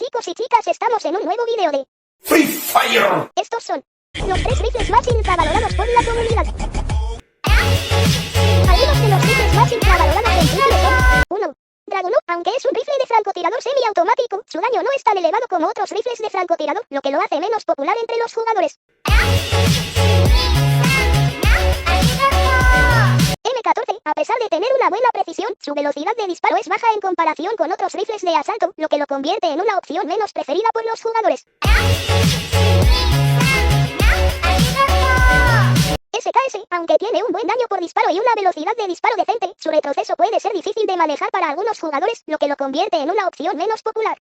chicos y chicas, estamos en un nuevo video de Free Fire. Estos son los 3 rifles más infravalorados por la comunidad. Algunos de los rifles más infravalorados del rifle son 1. Dragunov, aunque es un rifle de francotirador semiautomático, su daño no es tan elevado como otros rifles de francotirador, lo que lo hace menos popular entre los jugadores. M14, a pesar de tener una buena precisión, su velocidad de disparo es baja en comparación con otros rifles de asalto, lo que lo convierte en una opción menos preferida por los jugadores. SKS, aunque tiene un buen daño por disparo y una velocidad de disparo decente, su retroceso puede ser difícil de manejar para algunos jugadores, lo que lo convierte en una opción menos popular.